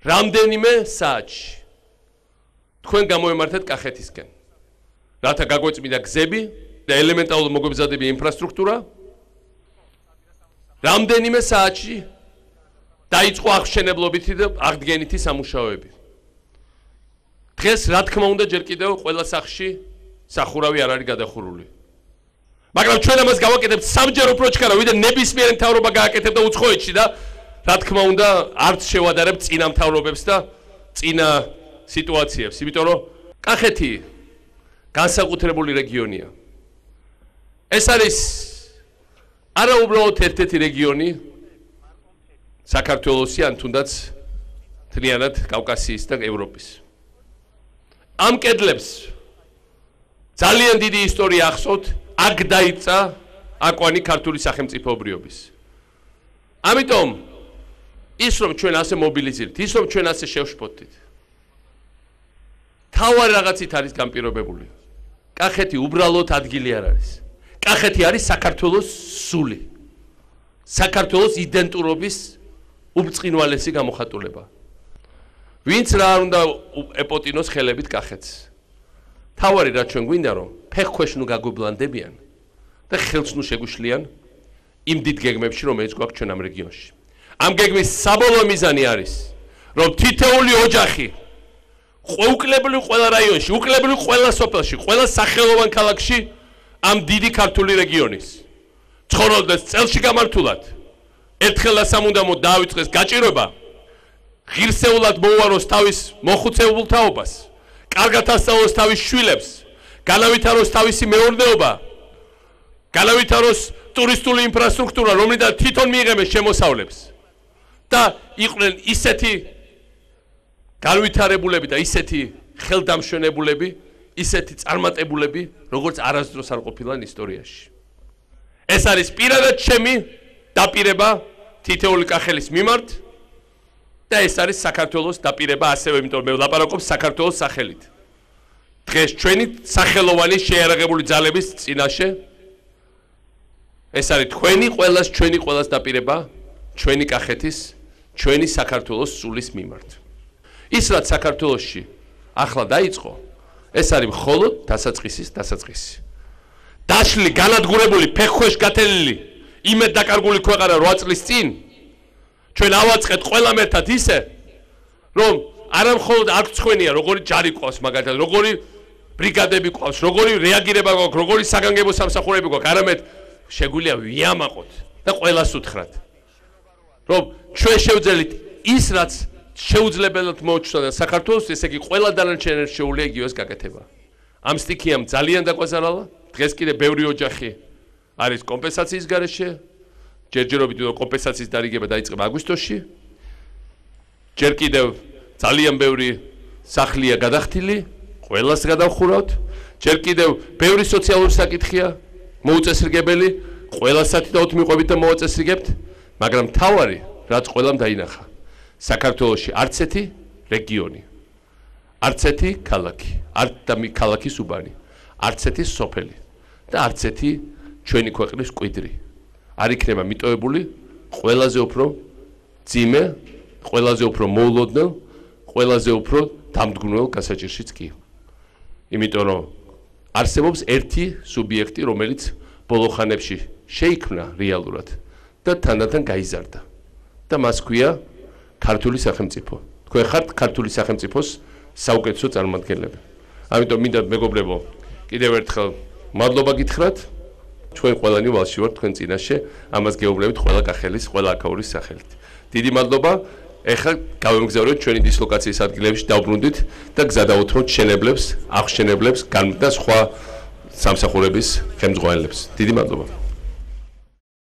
რამდენიმე საათში თქვენ გამოემართეთ კახეთისკენ. რათა გაგვეწმინდა გზები და ელემენტარული მოგვიბზადები ინფრასტრუქტურა. რამდენიმე საათში დაიწყო აღმშენებლობითი და აღდგენითი სამუშაოები. დღეს რა თქმა უნდა ჯერ კიდევ ყველა სახლში სახურავი არ არის გადახურული. მაგრამ ჩვენ ამას გავაკეთებთ სამჯერ უფრო ჩქარა, ვიდრე ნებისმიერი მთავრობა გააკეთებდა უცხოეთში და რა თქმა უნდა არც შევადარებთ წინა მთავრობებს და წინა სიტუაციებს, იმიტომ რომ კახეთი განსაკუთრებული რეგიონია. ეს არის არა უბრალოდ ერთ-ერთი რეგიონი საქართველოსი ან თუნდაც მთლიანად კავკასიის და ევროპის. ამ კედლებს ძალიან დიდი ისტორია ახსოვთ, აქ დაიწყო აკვანი ქართული სახელმწიფოებრიობის. ამიტომ ის რომ ჩვენ ასე მობილიზირებთ, ის რომ ჩვენ ასე შევშფოთით, თავარი რაღაცით არის განპირობებული. კახეთი უბრალოდ ადგილი არ არის. კახეთი არის საქართველოს სული. საქართველოს იდენტურობის უბწყინვალესი გამოხატულება. ვინც რა არ უნდა ეპოტინოს ხელებით კახეთს. თავარი რა ჩვენ გვინდა რომ ფეხქვეშ ნუ გაგვიბლანდებიან და ხელს ნუ შეგვიშლიან იმ დიდ გეგმებში რომელიც გვაქვს ჩვენ ამ რეგიონში. ამ გეგმის საბოლოო მიზანი არის რომ თითოეული ოჯახი უკლებელი ყველა რაიონში, უკლებელი ყველა სოფელში, ყველა სახელოვან ქალაქში ამ დიდი ქართული რეგიონის ცხოვრობდეს წელში გამართულად. ერთხელ სამუდამოდ დაავიწყეს გაჭირვება, ღირსეულად მოუაროს თავის მოხუცებულ თაობას, კარგად ასწავლოს თავის შვილებს, განავითაროს თავისი მეურნეობა, განავითაროს ტურისტული ინფრასტრუქტურა, რომლიდან თვითონ მიიღებენ შემოსავლებს და იყვნენ ისეთი განვითარებულები და ისეთი ხელდამშვენებულები, ისეთი წარმატებულები, როგორც არასდროს არ ყოფილან ისტორიაში. ეს არის პირადად ჩემი დაპირება თითოეული კახელის მიმართ და ეს არის საქართველოს დაპირება ასევე, იმიტომ მე ვლაპარაკობ საქართველოს სახელით. დღეს ჩვენი სახელოვანი შეიარაღებული ძალების წინაშე ეს არის ჩვენი ყველას დაპირება, ჩვენი კახეთის, ჩვენი საქართველოს სულის მიმართ. ის რაც საქართველოში ახლა დაიწყო, ეს არის მხოლოდ დასაწყისის დასაწყისი. დაშლილი, განადგურებული, ფეხქვეშ გათელილი, იმედ დაკარგული ქვეყანა 8 წლის წინ ჩვენ ავაწყეთ ყველამ ერთად ისე, რომ არა მხოლოდ აქ ცხენია, როგორი ჯარი ყავს მაგალითად, როგორი ბრიგადები ყავს, როგორი რეაგირება გვაქვს, როგორი საგანგებო სამსახურები გვაქვს, არამედ შეგვიძლია ვიამაყოთ და ყველას უთხრათ, რომ ჩვენ შევძელით ის რაც შეუძლებელად მოუჩნდა საქართველოს, ესე იგი ყველა დანარჩენი შეუძლია იგივეს გაკეთება. ამ სტიქიამ ძალიან დაგვაზარალა, დღეს კიდე ბევრი ოჯახი არის კომპენსაციის გარეშე, ჯერჯერობით კომპენსაციის დარიგება დაიწყება აგვისტოში. ჯერ კიდევ ძალიან ბევრი სახლია გადახდილი, ყველას გადავხურავთ. ჯერ კიდევ ბევრი სოციალური საკითხია მოუწესრიგებელი, ყველასათითაოდ მიყვებით და მოვაწესრიგებთ, მაგრამ თავარი რაც ყველამ დაინახა. საქართველოში არც ერთი რეგიონი, არც ერთი ქალაქი, ქალაქის უბანი, არც ერთი სოფელი და არც ერთი ჩვენი ქვეყნის კვიდრი არ იქნება მიტოვებული ყველაზე უფრო ძიმე, ყველაზე უფრო მოულოდნელ, ყველაზე უფრო დამდგმელ გასაჭირშიც კი. იმიტომ რომ არსებობს ერთი სუბიექტი, რომელიც ბოლო ხანებში შეიქმნა რეალურად და თანდათან გაიზარდა და მას ქვია ქართული სახელმწიფო. თქვენ ხართ ქართული სახელმწიფოს საუკეთესო წარმომადგენლები. ამიტომ მინდა მეგობრებო, კიდევ ერთხელ მადლობა გითხრათ. ჩვენ ყველანი ვალში ვართ თქვენ წინაშე, ამას გეუბნებით ყველა კახელის, ყველა აქაურის სახელით. დიდი მადლობა. ეხლა გავემგზავრეთ ჩვენი დისლოკაციის ადგილებში, დავბრუნდით და გზა დავუთმოთ შენებლებს, აღშენებლებს და სხვა სამსახურების ხელმძღვანელებს. დიდი მადლობა.